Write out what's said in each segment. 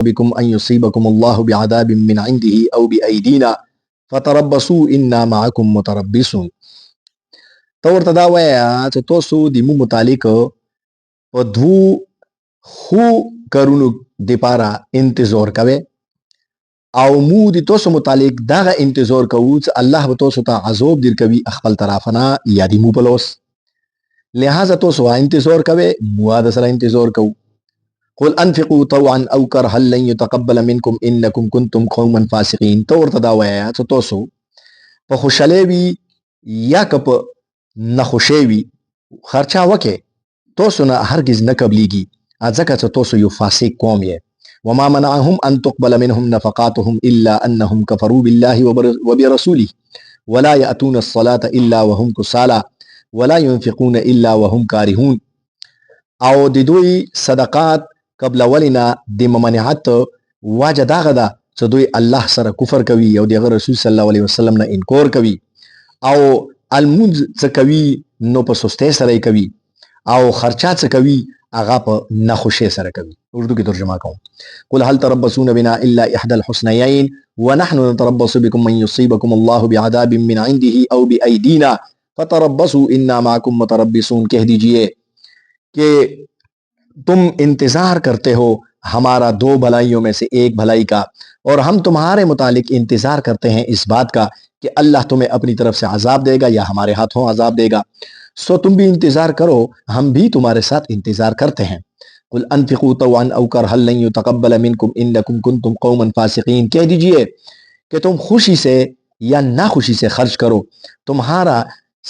بكم ان يصيبكم الله بعذاب من عنده او بايدينا فتربصوا انا معكم متربصون. تو ورته دا وایا چې تاسو د مو متعلق په دوو خو کارونو د پاره انتظار کوي او مو د تاسو متعلق دغه انتظار کوو چې الله به تاسو ته عذاب درکوي خپل طرفنا یا د مو په لوس. لہذا تاسو انتظار کوي مو د سره انتظار کوو. قل انفقوا طوعا او كرها لن يتقبل منكم انكم كنتم قوما فاسقين. تو ورته دا وایا چې تاسو په خوشاله وي یا که په نخوشي وي خرچا وکي تاسو نه هرگز نه قبليږي ځکه چې تاسو یو فاسق قوم یې. وما منعهم ان تقبل منهم نفقاتهم الا انهم كفروا بالله وبرسوله ولا ياتون الصلاه الا وهم كسالى ولا ينفقون الا وهم كارهون. او د دوی صدقات قبل ولنا د ممانعت واجه داغه ده چې دوی الله سره کفر کوي او دغه رسول صلی الله علیه وسلم نه انکار کوي او المنز څه کوي نو په سسته سره کوي او خرچات څه کوي هغه په نخوشي سره کوي. اردو کې ترجمه کوم. قل هل تربصون بنا الا احدى الحسنيين ونحن نتربص بكم من يصيبكم الله بعذاب من عنده او بايدينا فتربصوا انا معكم متربصون. کہہ دیجئے کہ تم انتظار کرتے ہو ہمارا دو بھلائیوں میں سے ایک بھلائی کا اور ہم تمہارے متعلق انتظار کرتے ہیں اس بات کا کہ اللہ تمہیں اپنی طرف سے عذاب دے گا یا ہمارے ہاتھوں عذاب دے گا. سو تم بھی انتظار کرو ہم بھی تمہارے ساتھ انتظار کرتے ہیں. قل انفقوا طوعا او كرها لن يتقبل منكم انكم كنتم قوما فاسقين. کہہ دیجئے کہ تم خوشی سے یا ناخوشی سے خرچ کرو تمہارا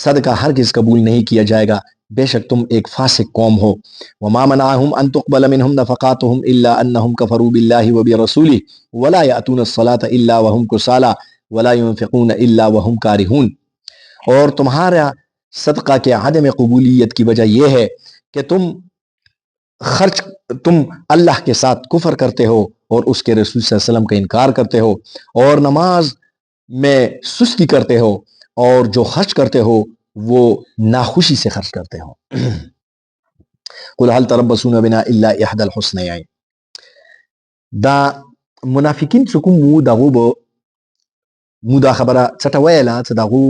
صدقہ ہرگز قبول نہیں کیا جائے گا بے شک تم ایک فاسق قوم ہو. وما منعهم ان تقبل منهم نفقاتهم الا انهم كفروا بالله وبرسوله ولا ياتون الصلاه الا وهم كسالى ولا ينفقون الا وهم كارهون. اور تمہارا صدقہ کے عدم قبولیت کی وجہ یہ ہے کہ تم اللہ کے ساتھ کفر کرتے ہو اور اس کے رسول صلی اللہ علیہ وسلم کا انکار کرتے ہو اور نماز میں سستی کرتے ہو اور جو خرچ کرتے ہو وہ ناخوشی سے خرچ کرتے ہو. قل هل تربصون بنا الا احدى الحسنيين. دا منافقین څوک مو دغه مو دا خبره چټویلا چې دغه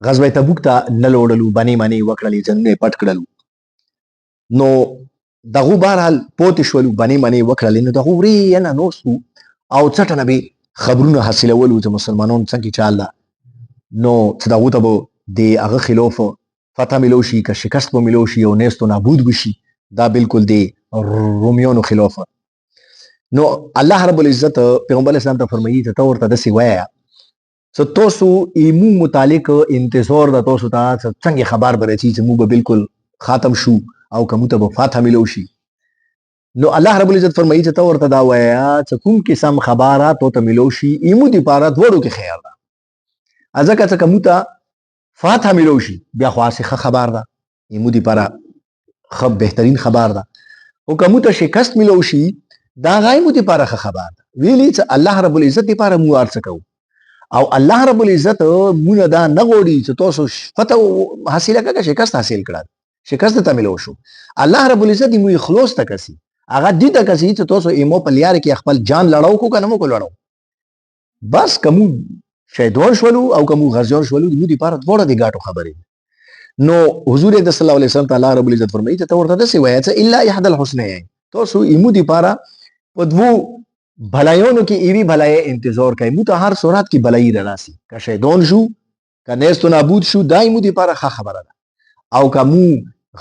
غزوه تبوک ته نه لوړلو باندې وکړلې ځنه پټ کړلو نو دغه بهرحال پوت شولو باندې وکړلې نو دغه وري نه نوستو او چټ نه به خبرونه حاصلولو چې مسلمانانو څنګه چاله نو چې دغه ته د هغه خلاف فتح ملوشي که شکست به ملوشي او نستو نابود بشي دا بالکل د رومیانو خلاف. نو الله رب العزت پیغمبر اسلام ته فرمایي ته ورته دسی وایا څه تاسو ایمو متعلق انتظار د تاسو ته څنګه خبر برچی چې مو به بالکل ختم شو او کوم ته به فتح ملوشي. نو الله رب العزت فرمایي ته ورته دا وایا چې کوم قسم خبرات ته ملوشي ایمو دی پاره وړو کې خیر ده ازکه چې کوم ته فتح ملوشي بیا خاصه خبر ده ایمو دی پاره خب بهترین خبر ده او کوم ته شکست ملوشي دا غایمو دی پاره خبر ده ویلی چې الله رب العزت دی پاره مو ارڅ کو او الله رب العزت مونږ دا نه غوړي چې تاسو فتح حاصله کړه شکست حاصل کړه شکست ته ملوشو. الله رب العزت مو اخلاص تکسي هغه دې تکسي چې تاسو ایمو په لیار کې خپل جان لړاو کو کنه مو کو لړاو بس کوم شهیدون شولو او کوم غزیان شولو دې دی پاره وړه دی غاټو خبره. نو حضور صلی الله علیه وسلم تعالی رب العزت فرمایي ته ورته دسي وایي چې الا احد الحسنین تاسو ایمو دی پاره په دوو بھلائیونو کی ایوی بھلائی انتظار کئی مو تا ہر صورت کی بھلائی رناسی کا شیدون شو کا نیست و نابود شو دائی مو دی پارا خواہ خبر دا او کا مو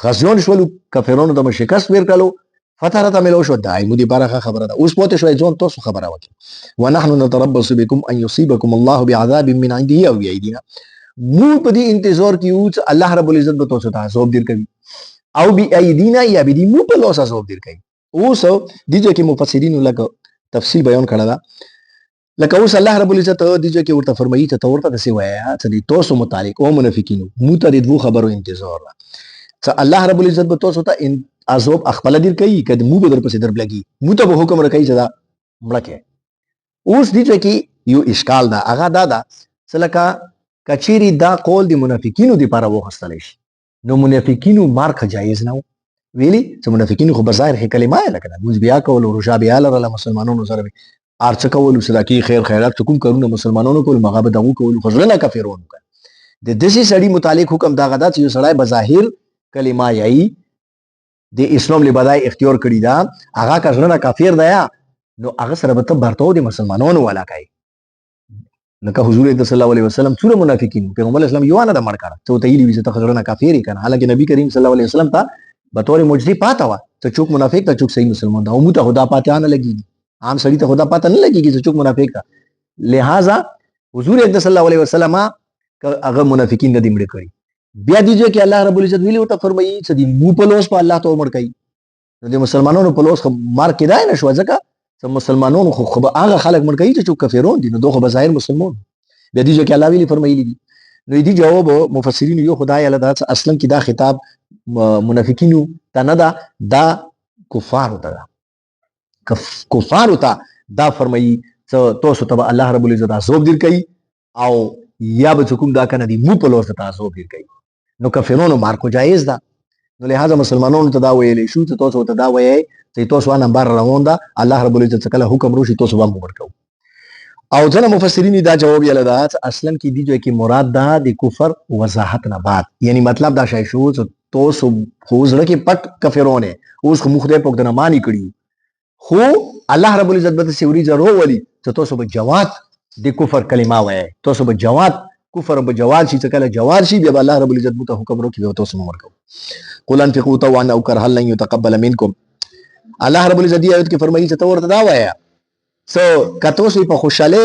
غزیون شولو کفرونو تا شکست بیر کلو فتح رتا ملو شو دائی مو دی پارا خواہ خبر دا اس پوتے شوئی زون توسو خبر آوکی ونحن نتربص بكم ان يصيبكم الله بعذاب من عنده او بیعیدینا مو پا دی انتظار کیو اللہ رب العزت بتوسو تا عذاب دیر کبی او بیعیدینا یا بی دی مو پا لوس عذاب دیر کبی اوسو دیجو کی مفسرینو لکو تفصیل بیان کړه دا لکه اوس الله رب العزت دیږي کې ورته فرمایي ته ورته دسی وایا چې تاسو متعلق او منافقینو مو ته د دوه خبرو انتظار را چې الله رب العزت به تاسو ته عذاب خپل دیر کوي کله مو به در پسې در بلګي مو ته به حکم راکړي چې دا مړکه اوس دیږي کې یو اشکال دا هغه دا سلکه کچيري دا قول د منافقینو دی لپاره وغوښتل شي نو منافقینو مارک جایز نه ویلي چې منافقین خو بظاهر هي کلمه لکه موږ بیا کول او روژه بیا لرله مسلمانانو سره ارڅ کول صدقې خیر خیرات کوم کارونه مسلمانانو کول مغه به دغه کول خو ځله کافرون د دسي سړی متعلق حکم دا غدا چې یو سړی بظاهر کلمه یای د اسلام لبدای اختیار کړی دا هغه کژنه کافر دی نو هغه سره به ته برتاو د مسلمانانو والا کوي لکه حضور صلی الله علیه وسلم څوره منافقین پیغمبر اسلام یو نه د مړ کړه ته ته یې ته کژنه کافر کړه حالانکه نبی کریم صلی الله علیه وسلم ته به تور مجری پاته وا ته چوک منافق ته چوک صحیح مسلمان دا مو ته خدا پاته نه لګي عام سړی ته خدا پاته نه لګي چې چوک منافق ته لہذا حضور صلی الله علیه وسلم هغه منافقین نه دمړي کړی بیا دیږي چې الله رب العزت ویلو ته فرمایي چې دی مو په لوس په الله ته عمر کوي نو د مسلمانانو په لوس مار کېدای نه شو ځکه چې مسلمانانو خو هغه خلک مړ کوي چې کافرون دي نو دوه بظاهر مسلمان بیا دیږي چې الله ویلي فرمایلی دي نو دې جواب مفسرین یو خدای الله دا اصلا کې دا خطاب منافقینو ته نه دا کفار ته کفار ته دا فرمایي چې تاسو ته الله رب العزت عذاب در کوي او یا به کوم دا کنه دی مو په لور ته عذاب در کوي نو کافرونو مارکو جایز ده نو لہذا مسلمانانو ته دا ویلې شو چې تاسو ته دا وایي چې تاسو ان بار روان ده الله رب العزت کله حکم روشي تاسو باندې ورکو او ځنه مفسرین دا جواب یې لدا اصلا کې دی چې مراد ده د کفر وضاحت نه بعد یعنی مطلب دا شای شو چې تاسو خو زړه کې پټ کافرونه اوس خو مخ دې پک د نه مانی کړی خو الله رب العزت به سوري ضرور ولي چې تاسو به جواد د کفر کلمه وایي تاسو به جواد کفر به جواد شي چې کله جواد شي بیا الله رب العزت مو ته حکم وکړي او تاسو مو ورکو قل انفقوا طوعا او كرها لن يتقبل منكم الله رب العزت آیت کې فرمایي چې تور ته دا وایا سو کتوسو په خوشاله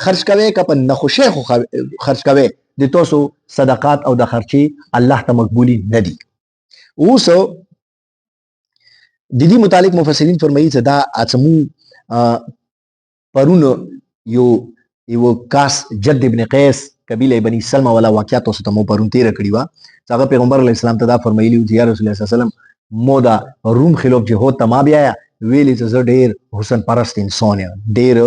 خرج کوي که په نخوشه خرج کوي د تاسو صدقات او د خرچي الله ته مقبولي نه دي اوس د دې متعلق مفسرین فرمایي چې دا اڅمو پرونو یو کاس جد ابن قیس قبیله بنی سلمہ والا واقعات تاسو ته مو پرون تیر کړی و هغه پیغمبر علیه السلام ته دا فرمایلی چې یا رسول الله صلی الله علیه وسلم مو دا روم خلاف جهاد ته ما بیا ویلی چې زه ډیر حسن پرست انسان یم ډیر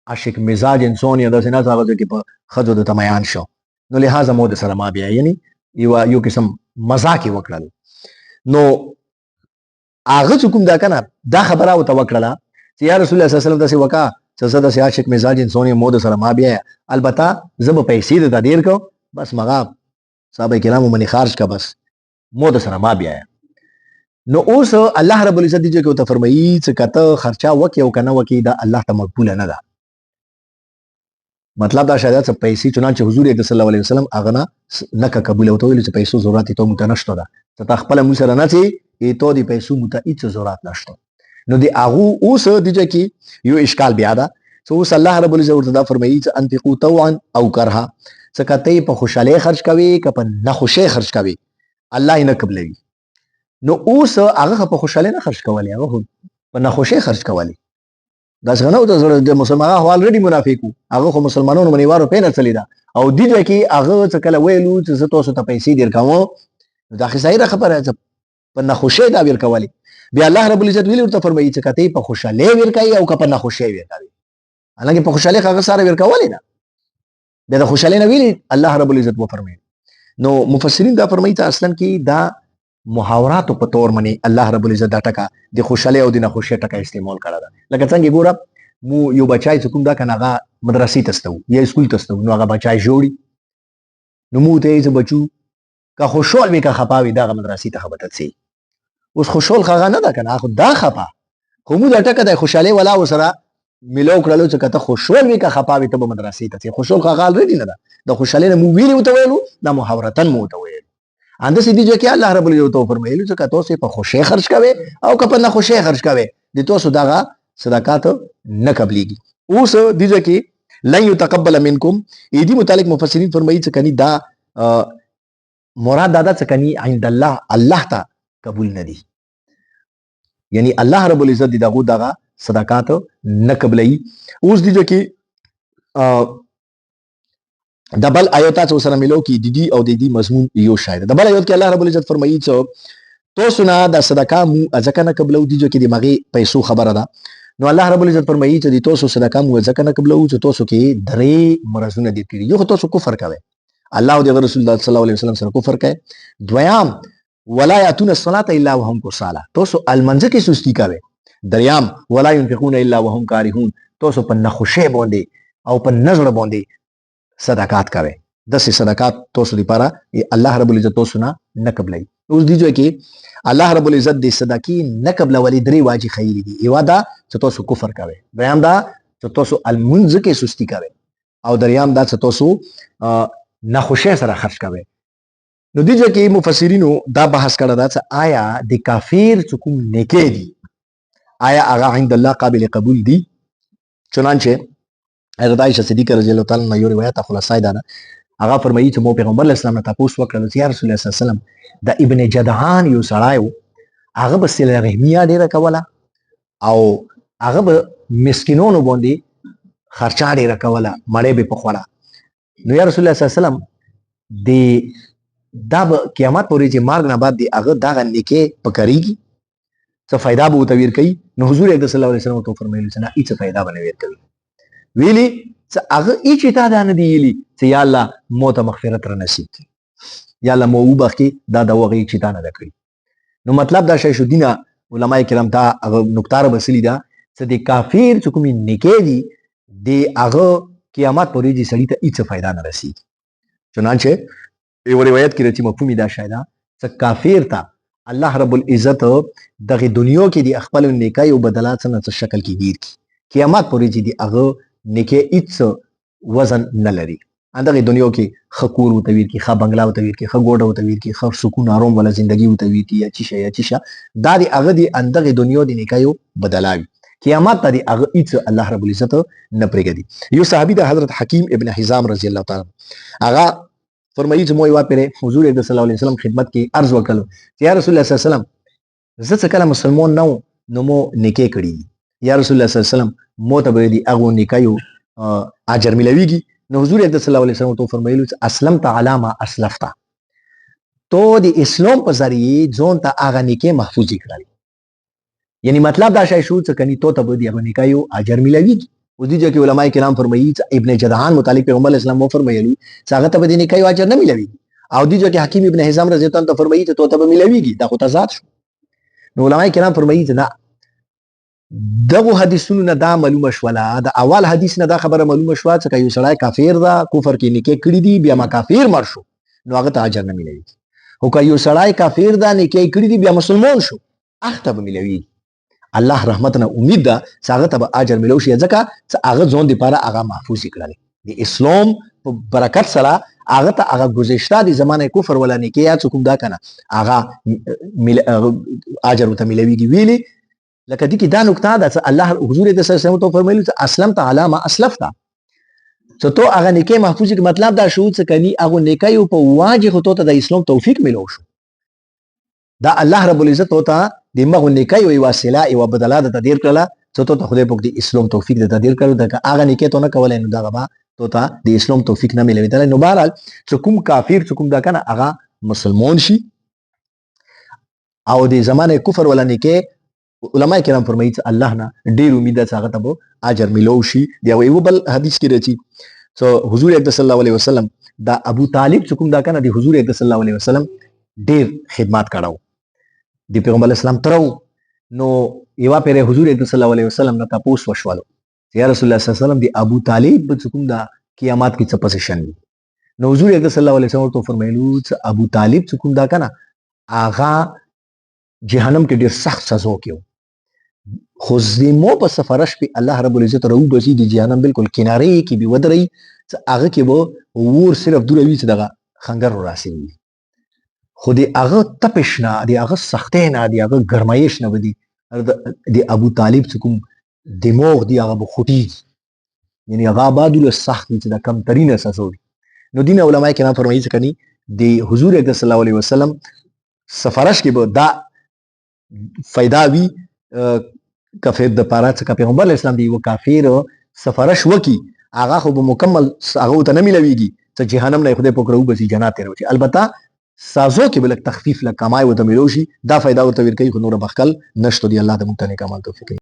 عاشق مزاج انسان یم داسې نه هغه کې په خځو د تمیان شو نو لہذا مو د سره ما بیا یعنی یو قسم مزاق وکړل نو هغه کوم دا کنه دا خبره او توکړه چې یا رسول الله صلی الله علیه وسلم داسې وکا چې زه د عاشق مزاج انسان یم مو د سره ما بیا البته زه به پیسې د دیر کو بس مغا صحابه کرامو منی خارج کا بس مو د سره ما بیا نو اوس الله رب العزت دې کو ته فرمایي چې کته خرچا وکي او کنه وکي دا الله ته مقبول نه ده مطلب دا شاید چې پیسې چنانچه حضور صلی الله علیه وسلم اغنا نه قبول او ته ویل چې پیسو ضرورت ته متنشته ده ته خپل مو سره نه چې ته دې پیسو مت هیڅ ضرورت نشته نو دی هغه اوس دې کې یو اشکال بیا ده سو اوس الله رب العزت ورته دا فرمایي چې انفقوا طوعا او کرها څه کته په خوشاله خرج کوي که په نه خوشاله خرج کوي الله یې نه قبلوي نو اوس هغه په خوشاله نه خرج کولی هغه په نه خوشاله خرج کولی دا څنګه د مسلمانانو هو الریډي منافقو هغه خو مسلمانانو باندې وارو پینه چلی دا او دې کې هغه څه کله ویلو چې زه تاسو ته پیسې درکوم دا خو ظاهره خبره ده په نه خوشاله دا ور کولی بیا الله رب العزت ویل ورته فرمایي چې کته په خوشاله ور کوي او که په نه خوشاله ور کوي حالانکه په خوشاله هغه سره ور کولی نه بیا د خوشاله نه ویلي الله رب العزت و فرمایي نو مفسرین دا فرمایي چې اصلا کې دا محاورات په تور باندې الله رب العزت دا ټکا د خوشاله او د نه خوشاله ټکا استعمال کړه دا لکه څنګه ګوره مو یو بچای چې کوم دا کنه هغه مدرسې تستو یا سکول تستو نو هغه بچای جوړي نو مو ته یې بچو کا خوشحال وي کا خپاوي دا مدرسې ته خبرت سي اوس خوشحال خغه نه ده کنه خو دا خپا خو مو دا ټکا د خوشاله ولا وسره ملو کړلو چې کته خوشحال وي کا خپاوي ته مدرسې ته خوشحال خغه الریډي نه ده د خوشاله مو ویلو ته ویلو دا محاورتن مو ته ویلو انده سیدی جو کې الله رب العزت فرمایلی چې کته سه په خوشي خرج کوي او که په نه خوشي خرج کوي د تاسو دغه صدقات نه قبليږي اوس دیږي کې لن يتقبل منکم دې متعلق مفسرین فرمایي چې کني دا مراد دا چې کني عند الله ته قبول نه دي یعنی الله رب العزت دغه صدقات نه قبلي اوس دیږي کې دبل آیات سره ملو کې د دې او د دې مضمون یو شاید دبل آیات کې الله رب العزت فرمایي چې تاسو نه د صدقه مو ځکه نه قبلو دي چې د مغي پیسو خبره ده نو الله رب العزت فرمایي چې تاسو صدقه مو ځکه نه قبلو چې تاسو کې درې مرزونه دي کړی یو تاسو کفر کوي الله او د رسول الله صلی الله علیه وسلم سره کفر کوي دویم ولا یاتون الصلاة الا وهم کسالى تاسو المنځ کې سستی کوي. دریم ولا ينفقون الا وهم کارهون تاسو په نخوشۍ باندې او په نظر باندې صدقات کوي. داسې صدقات تاسو لپاره الله رب العزت تاسو نه قبلوي. اوس دې ځای کې الله رب العزت د صدقې نه قبلولې درې واجب خیری دي. یو دا چې تاسو کفر کوي، دویم دا چې تاسو المنځ کې سستی کوي، او دریم دا چې تاسو نخوشۍ سره خرج کوي. نو دې ځای کې مفسرینو دا بحث کړی دا چې آیا د کافر چې کوم نیکۍ دي آیا هغه عند الله قابل قبول دي؟ چنانچه حضرت عائشہ صدیقہ رضی الله تعالی عنها یو روایت خلاصه ده، هغه فرمایي چې مو پیغمبر اسلام ته تاسو وکړل چې یا رسول الله صلی الله علیه وسلم د ابن جدعان یو سړی و، هغه به صله رحمیه ډیره کوله او هغه به مسکینونو باندې خرچه ډیره کوله، مړې به پخوله. نو یا رسول الله صلی الله علیه وسلم د دا به قیامت پورې چې مرګ نه بعد دی هغه دغه نیکۍ پکارېږي، څه فایده به ورته ورکوي؟ نو حضور اکرم صلی الله علیه وسلم ورته فرمایلي چې نه هېڅ فایده به نه ورکوي. ویلي چې هغه هېڅ تا دا نه دي ویلي چې یا الله مو ته مغفرت را نصیب کړي، یا الله مو وبخښي، دا د هغه هېڅ تا نه ده کړي. نو مطلب دا شیخ الدین علما کرام ته هغه نکته رابسلې ده چې د کافر چې کومې نیکۍ دي د هغه قیامت پورې چې سړي ته هېڅ فایده نه رسېږي. چنانچه یو روایت کې راځي مفهوم یې دا شی ده چې کافر ته الله رب العزت دغه دنیا کې د خپل نیکۍ او بدلات څخه څه شکل کې ګیر کی، قیامت پورې چې د هغه نیکۍ هېڅ وزن نه لري. دغه دنیا کې ښه کور ورته ویر کی، ښه بنګله ورته ویر کی، ښه ګوډه ورته ویر کی، ښه سکون آرام والا زندگی ورته ویر کی، یا چی شي یا چی شي، دا د هغه د دغه دنیا د نیکیو بدلاوي. قیامت ته د هغه هېڅ الله رب العزت نه پرېږدي. یو صحابي د حضرت حکیم ابن حزام رضی الله تعالی هغه فرمایي چې مو یو پیره حضور صلی الله علیه وسلم خدمت کې عرض وکړ چې یا رسول الله صلی الله علیه وسلم زه څه کله مسلمان نه وم نو مو نیکۍ کړي، یا رسول الله صلی الله علیه وسلم مو ته به د هغو نیکیو اجر ملویږي؟ نو حضور صلی الله علیه وسلم ته فرمایلو چې اسلمت علی ما اسلفت، تو د اسلام په ذریعه ځان ته هغه نیکۍ محفوظ کړل. یعنی مطلب دا شی شو چې کني تو ته به د هغو نیکیو اجر ملویږي. او دې ځکه علماء کرام فرمایي چې ابن جدعان متعلق پیغمبر اسلام مو فرمایلی چې هغه ته به د نیکیو اجر نه ملویږي، او دې ځکه حکیم ابن حزام رضی الله عنه فرمایي چې تو ته به ملویږي، دا خو تضاد شو. نو علماء کرام فرمایي چې نه، دغه حدیثونو نه دا معلومه شوله، د اول حدیث نه دا خبره معلومه شوه چې یو سړی کافر ده، کفر کې نیکۍ کړي دي، بیا ما کافر مړ شو نو هغه ته اجر نه ملوي. او که یو سړی کافر ده نیکۍ کړي دي بیا مسلمان شو هغه ته به ملوي. الله رحمت نه امید ده چې هغه ته به اجر ملو شي، ځکه چې هغه ځان دپاره هغه محفوظ کړل د اسلام په برکت سره. هغه ته هغه گذشته د زمانه کفر ولا نیکۍ یا څه کوم دا کنه هغه اجر ورته ملویږي. ویلي لکه دې کې دا نکته ده چې الله حضور صلی الله علیه وسلم ته فرمایلي چې اسلمت علی ما اسلفت، چې تو هغه نیکۍ محفوظ کړي. مطلب دا شو چې کني هغه نیکۍ په واجب خو ته د اسلام توفیق ملو شو، دا الله رب العزت ته د مغه نیکۍ او وسیله او بدله د تدیر کړه چې ته خدای په دې اسلام توفیق د تدیر کړو، دا هغه نیکۍ ته نه کولای نو دا غوا ته د اسلام توفیق نه ملوي. نو بهرحال چې کوم کافر چې کوم دا کنه هغه مسلمان شي او د زمانه کفر ولا نیکۍ علماء کرام فرمایي چې الله نه ډیر امید ده چې هغه ته به اجر ملو شي. بیا یو بل حدیث کې راځي چې حضور اکرم صلی الله علیه وسلم دا ابو طالب چې کوم دا کنه د حضور اکرم صلی الله علیه وسلم ډیر خدمات کړو د پیغمبر اسلام ترو. نو یو پیره حضور اکرم صلی الله علیه وسلم نه تاسو وشوالو یا رسول الله صلی الله علیه وسلم د ابو طالب چې کوم دا قیامت کې څه پوزیشن وي؟ نو حضور اکرم صلی الله علیه وسلم ته فرمایلو چې ابو طالب چې کوم دا کنه هغه جهنم کې ډیر سخت سزا کېو، خو زمو په سفرش په الله رب العزت راو بسی د جهنم بالکل کنارې کې به ودرې چې هغه کې به ور صرف دوروي چې دغه خنګر راسي، خو د هغه تپش نه د هغه سختۍ نه د هغه ګرمایش نه بدی د ابو طالب چې کوم دماغ دی هغه به خوټیږي، یعنی هغه آباد له سخت چې د کم ترینه سزا وي. نو دین علماء کرام فرمایي چې کني د حضور اکرم صلی الله علیه وسلم سفرش کې به دا فائدہ وی کافر د پاره چې پیغمبر اسلام دی و کافر سفرش وکي هغه خو به مکمل هغه ته نه ملويږي چې جهنم نه خدای پکړو بسي جنات ته وي. البته سازو کې بل تخفیف لا کمای و ته ملوشي دا فائدہ ورته ورکوي، خو نور بخل نشته دی. الله د مونږ ته نیک عمل توفیق